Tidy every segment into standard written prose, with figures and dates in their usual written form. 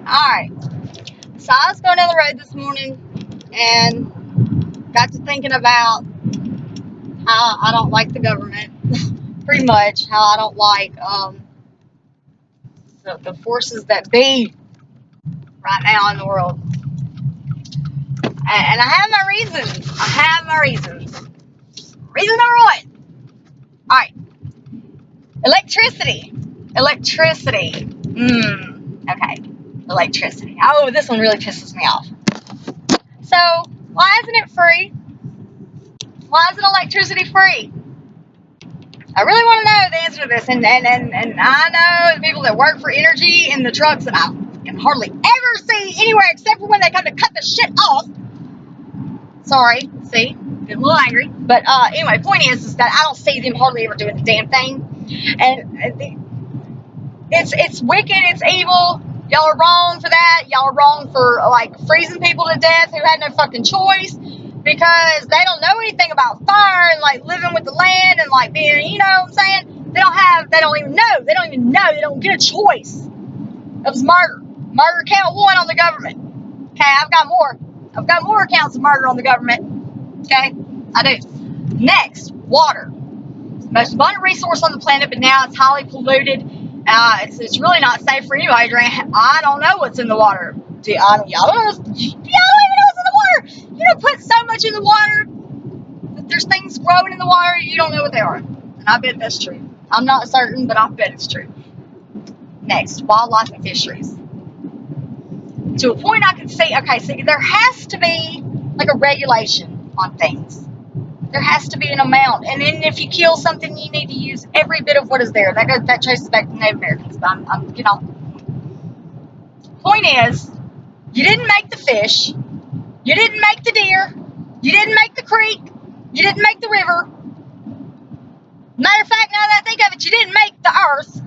Alright, so I was going down the road this morning and got to thinking about how I don't like the government. Pretty much how I don't like the forces that be right now in the world. And I have my reasons. Reason number one. Alright, electricity. Okay, electricity. Oh, this one really pisses me off. So, why isn't it free? Why isn't electricity free? I really want to know the answer to this, and I know the people that work for energy in the trucks that I can hardly ever see anywhere except for when they come to cut the shit off. Sorry, see, get a little angry, but anyway, point is that I don't see them hardly ever doing the damn thing, and it's wicked, it's evil. Y'all are wrong for that. Y'all are wrong for like freezing people to death who had no fucking choice because they don't know anything about fire and like living with the land and like being, you know what I'm saying? They don't even know. They don't get a choice. It was murder. Murder count 1 on the government. Okay, I've got more accounts of murder on the government. Okay, I do. Next, water. Most abundant resource on the planet, but now it's highly polluted. It's really not safe for anybody to drink. I don't know what's in the water. Y'all don't even know what's in the water. You don't put so much in the water that there's things growing in the water you don't know what they are. And I bet that's true. I'm not certain, but I bet it's true. Next, wildlife and fisheries. To a point I can see, okay, see, there has to be like a regulation on things. There has to be an amount, and then if you kill something, you need to use every bit of what is there. That traces back to Native Americans. But I'm Point is, you didn't make the fish, you didn't make the deer, you didn't make the creek, you didn't make the river. Matter of fact, now that I think of it, you didn't make the earth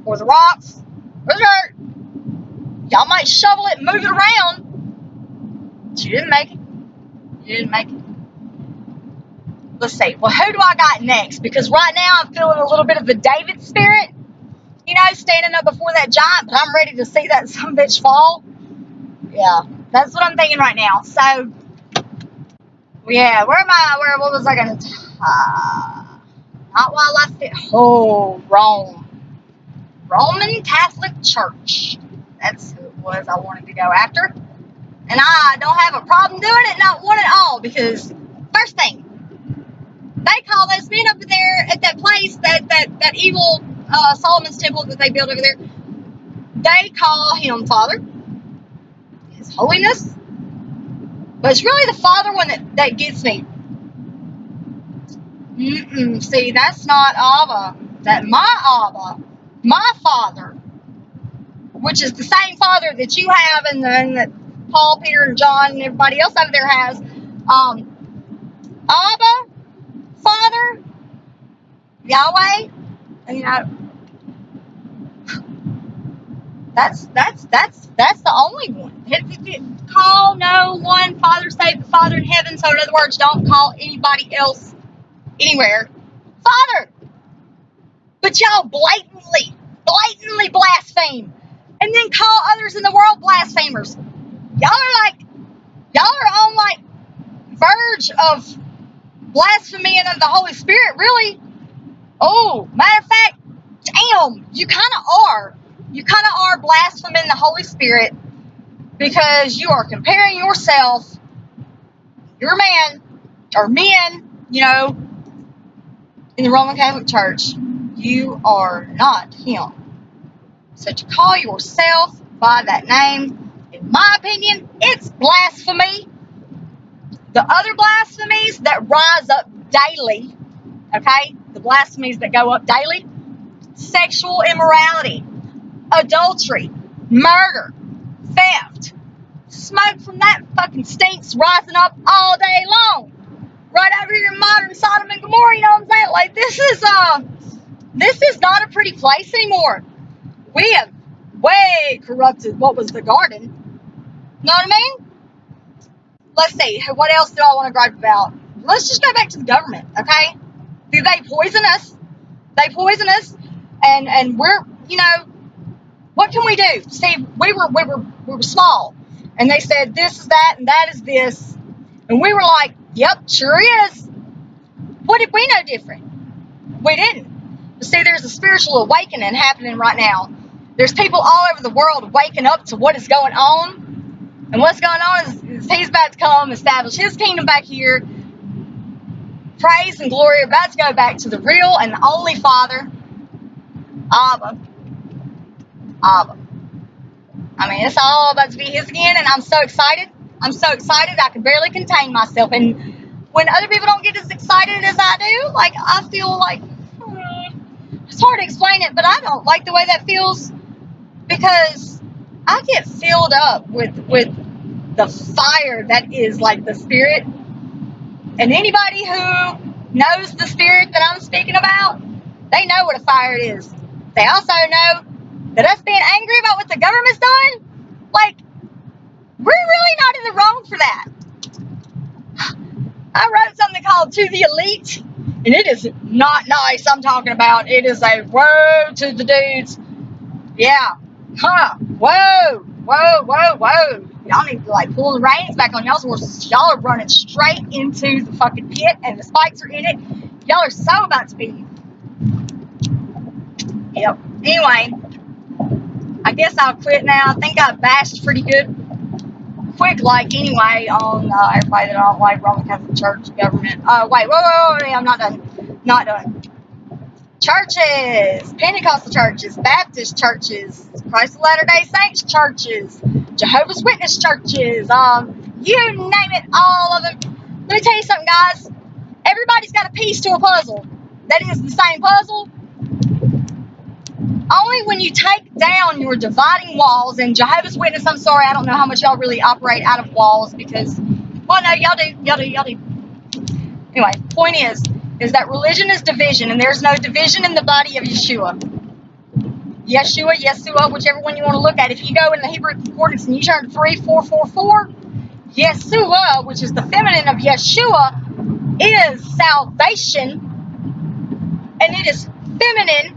or the rocks or the dirt. Y'all might shovel it and move it around, but you didn't make it. You didn't make it. Let's see. Well, who do I got next? Because right now I'm feeling a little bit of the David spirit. You know, standing up before that giant, but I'm ready to see that sumbitch fall. Yeah, that's what I'm thinking right now. So, yeah, what was I going to not wildlife fit. Oh, Rome. Roman Catholic Church. That's who it was I wanted to go after. And I don't have a problem doing it, not one at all, because first thing, they call those men over there at that place, that evil Solomon's temple that they built over there, they call him Father, His Holiness. But it's really the Father one that gets me. See, that's not Abba. That my Abba, my Father, which is the same Father that you have and that Paul, Peter, and John, and everybody else over there has. Abba, Father, Yahweh, you know, that's the only one. Call no one Father save the Father in heaven. So in other words, don't call anybody else anywhere Father. But y'all blatantly blaspheme, and then call others in the world blasphemers. Y'all are on like verge of blasphemy of the Holy Spirit, really. Oh, matter of fact, damn, you kind of are. You kind of are blaspheming the Holy Spirit because you are comparing yourself, your man, or men, you know, in the Roman Catholic Church. You are not him. So to call yourself by that name, in my opinion, it's blasphemy. The other blasphemies that rise up daily, okay, the blasphemies that go up daily, sexual immorality, adultery, murder, theft, smoke from that fucking stinks rising up all day long. Right over here in modern Sodom and Gomorrah, you know what I'm saying? Like, this is not a pretty place anymore. We have way corrupted what was the garden. Know what I mean? Let's see, what else do I want to gripe about? Let's just go back to the government, okay? They poison us. And we're, you know, What can we do? See, we were small, and they said this is that and that is this, and we were like, yep, sure is. What did we know different? We didn't. But see, there's a spiritual awakening happening right now. There's people all over the world waking up to what is going on, and what's going on is he's about to come establish his kingdom back here. Praise and glory are about to go back to the real and the only Father, Abba. Abba. I mean, it's all about to be his again, and I'm so excited. I'm so excited I can barely contain myself. And when other people don't get as excited as I do, like, I feel like, it's hard to explain it, but I don't like the way that feels, because I get filled up with the fire that is like the Spirit. And anybody who knows the Spirit that I'm speaking about, they know what a fire it is. They also know that us being angry about what the government's done, like, we're really not in the wrong for that. I wrote something called To the Elite, and it is not nice. I'm talking about, it is a woe to the dudes. Yeah. Huh. Whoa. Whoa, whoa, whoa. Y'all need to, like, pull the reins back on y'all's horses. Y'all are running straight into the fucking pit, and the spikes are in it. Y'all are so about to be. Yep. Anyway, I guess I'll quit now. I think I bashed pretty good. Quick, like, anyway, on everybody that I don't like, Roman Catholic Church, government. Wait, whoa, I'm not done. Not done. Churches, Pentecostal churches, Baptist churches, Christ of Latter-day Saints churches, Jehovah's Witness churches, you name it, all of them. Let me tell you something, guys. Everybody's got a piece to a puzzle that is the same puzzle. Only when you take down your dividing walls, and Jehovah's Witness, I'm sorry, I don't know how much y'all really operate out of walls, because, well, no, y'all do. Anyway, point is that religion is division, and there's no division in the body of Yeshua. Yeshua, whichever one you want to look at. If you go in the Hebrew concordance and you turn to 3444, Yeshua, which is the feminine of Yeshua, is salvation, and it is feminine,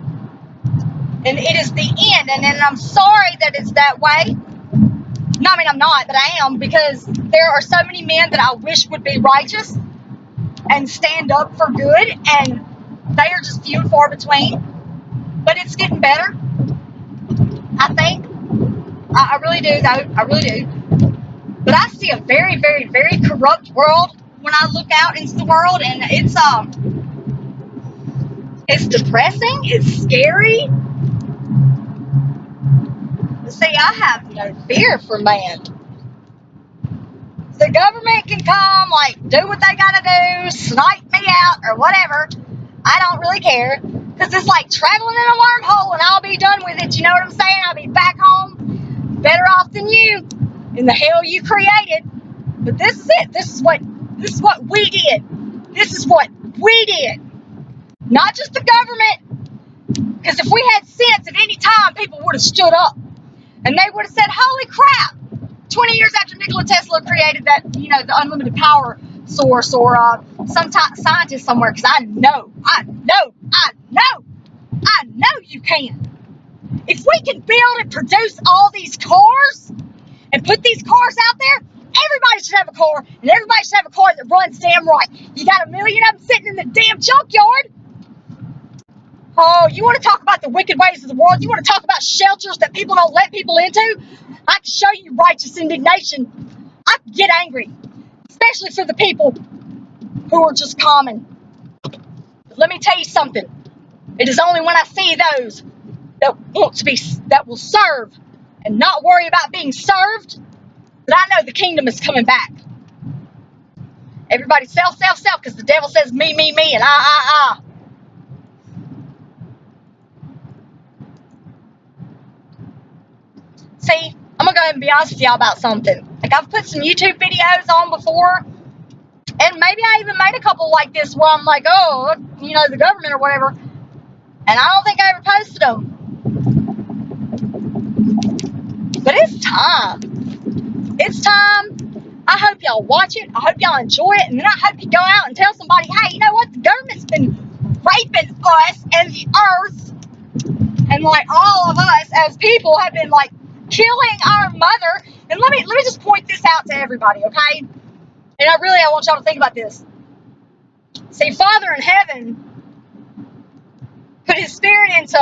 and it is the end. And I'm sorry that it's that way. No, I mean, I'm not, but I am, because there are so many men that I wish would be righteous and stand up for good, and they are just few and far between. But it's getting better, I think. I really do, though. I really do. But I see a very, very, very corrupt world when I look out into the world, and it's depressing. It's scary. But see, I have no fear for man. The government can come, like, do what they gotta do, snipe me out, or whatever. I don't really care, because it's like traveling in a wormhole, and I'll be done with it. You know what I'm saying? I'll be back home, better off than you, in the hell you created. But this is it. This is what we did. This is what we did. Not just the government, because if we had sense at any time, people would have stood up, and they would have said, holy crap, 20 years after Nikola Tesla created that, the unlimited power source, or some scientist somewhere, because I know you can. If we can build and produce all these cars and put these cars out there, everybody should have a car, and everybody should have a car that runs damn right. You got a million of them sitting in the damn junkyard. Oh, you want to talk about the wicked ways of the world? You want to talk about shelters that people don't let people into? I can show you righteous indignation. I can get angry, especially for the people who are just common. But let me tell you something. It is only when I see those that will serve and not worry about being served that I know the kingdom is coming back. Everybody self, because the devil says me, and I. See, I'm going to go ahead and be honest with y'all about something. Like, I've put some YouTube videos on before, and maybe I even made a couple like this where I'm like, oh, the government or whatever, and I don't think I ever posted them. But it's time. It's time. I hope y'all watch it. I hope y'all enjoy it, and then I hope you go out and tell somebody, hey, you know what? The government's been raping us and the earth, and And like all of us as people have been like killing our mother. And let me just point this out to everybody, okay? And I want y'all to think about this. See, Father in heaven put his spirit into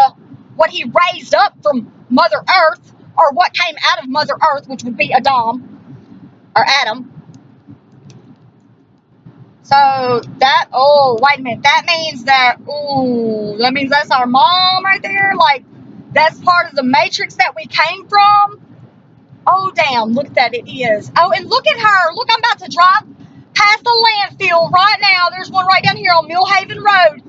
what he raised up from Mother Earth, or what came out of Mother Earth, which would be Adam, or Adam. So that, oh, wait a minute, that means that's our mom right there. Like, that's part of the matrix that we came from. Oh, damn, look at that, it is. Oh, and look at her. Look, I'm about to drive past the landfill right now. There's one right down here on Millhaven Road.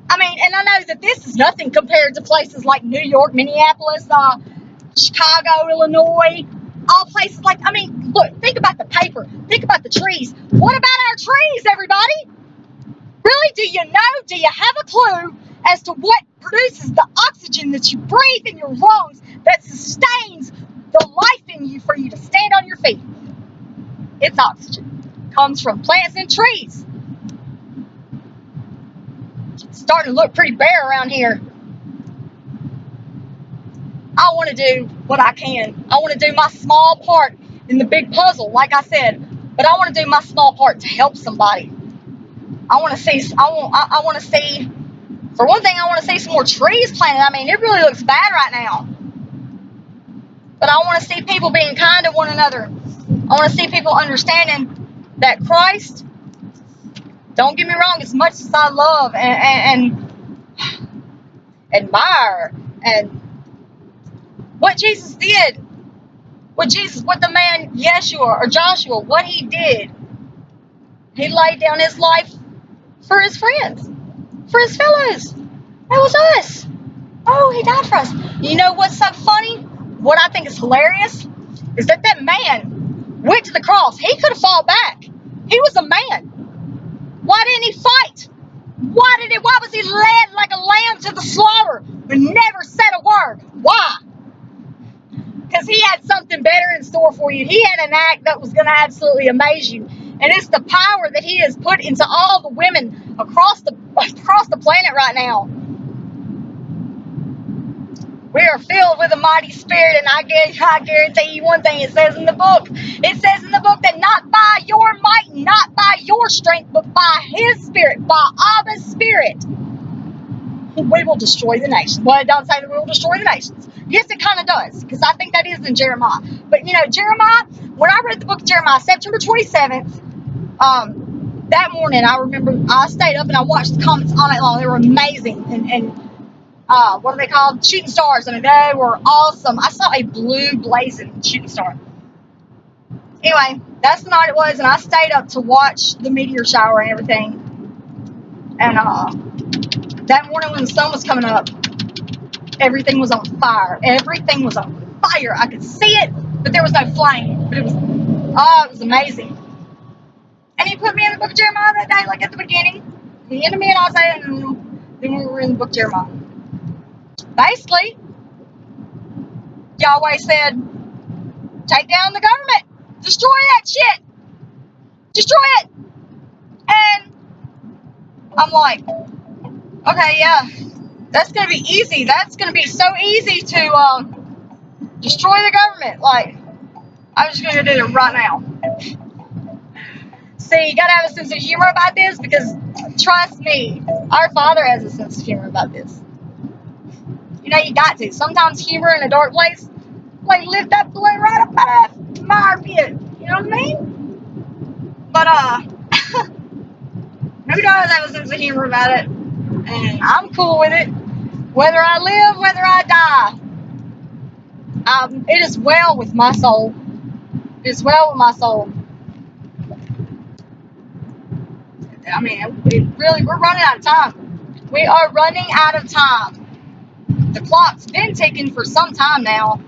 I mean, and I know that this is nothing compared to places like New York, Minneapolis, Chicago, Illinois, all places like, I mean, look, think about the paper. Think about the trees. What about our trees, everybody? Really, do you know? Do you have a clue as to what produces the oxygen that you breathe in your lungs that sustains the life in you for you to stand on your feet? It's oxygen. Comes from plants and trees. It's starting to look pretty bare around here. I want to do what I can. I want to do my small part in the big puzzle, like I said. But I want to do my small part to help somebody. I want to see, for one thing, I want to see some more trees planted. I mean, it really looks bad right now. But I want to see people being kind to one another. I want to see people understanding that Christ, don't get me wrong, as much as I love and admire and what Jesus did, what the man Yeshua or Joshua, what he did, he laid down his life for his friends, for his fellows. That was us. Oh, he died for us. You know what's so funny? What I think is hilarious is that man went to the cross. He could have fought back. He was a man. Why didn't he fight? Why was he led like a lamb to the slaughter but never said a word? Why? Because he had something better in store for you. He had an act that was going to absolutely amaze you. And it's the power that he has put into all the women across the planet right now. We are filled with a mighty spirit, and I guarantee you one thing, it says in the book. It says in the book that not by your might, not by your strength, but by his spirit, by Abba's spirit, we will destroy the nations. Well, it doesn't say that we will destroy the nations. Yes, it kind of does, because I think that is in Jeremiah. But, you know, Jeremiah, when I read the book of Jeremiah, September 27th, that morning, I remember I stayed up and I watched the comments all night long. They were amazing. And what are they called? Shooting stars. I mean, they were awesome. I saw a blue blazing shooting star. Anyway, that's the night it was, and I stayed up to watch the meteor shower and everything. And that morning when the sun was coming up, everything was on fire. Everything was on fire. I could see it, but there was no flame. But it was amazing. And he put me in the book of Jeremiah that day, like at the beginning. The end of me and Isaiah, and then we were in the book of Jeremiah. Basically, Yahweh said, take down the government. Destroy that shit. Destroy it. And I'm like, okay, yeah, that's going to be easy. That's going to be so easy to destroy the government. Like, I'm just going to do it right now. See, you got to have a sense of humor about this, because trust me, our Father has a sense of humor about this. You know, you got to. Sometimes humor in a dark place, like, lift that balloon right up out of my armpit. You know what I mean? But, who does have a sense of humor about it? And I'm cool with it. Whether I live, whether I die. It is well with my soul. It is well with my soul. I mean, we're running out of time. We are running out of time. The clock's been ticking for some time now.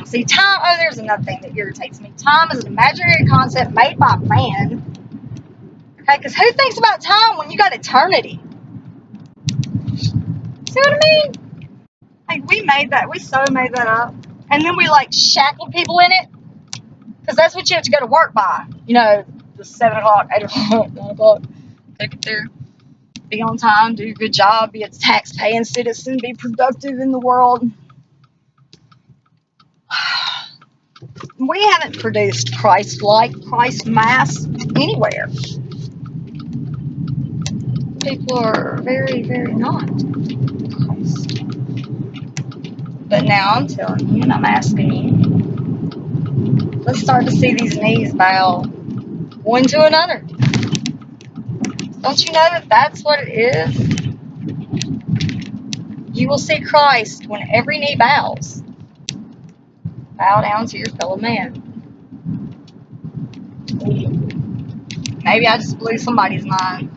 See, time, there's another thing that irritates me. Time is an imaginary concept made by man. Okay, because who thinks about time when you got eternity? See what I mean? Like, we so made that up. And then we, like, shackled people in it. Because that's what you have to go to work by. You know, the 7 o'clock, 8 o'clock, 9 o'clock. Take it there. be on time, do a good job, be a tax-paying citizen, be productive in the world. We haven't produced Christ-like, Christ-mass anywhere. People are very, very not Christ. But now I'm telling you, and I'm asking you, let's start to see these knees bow one to another. Don't you know that that's what it is? You will see Christ when every knee bows. Bow down to your fellow man. Maybe I just blew somebody's mind.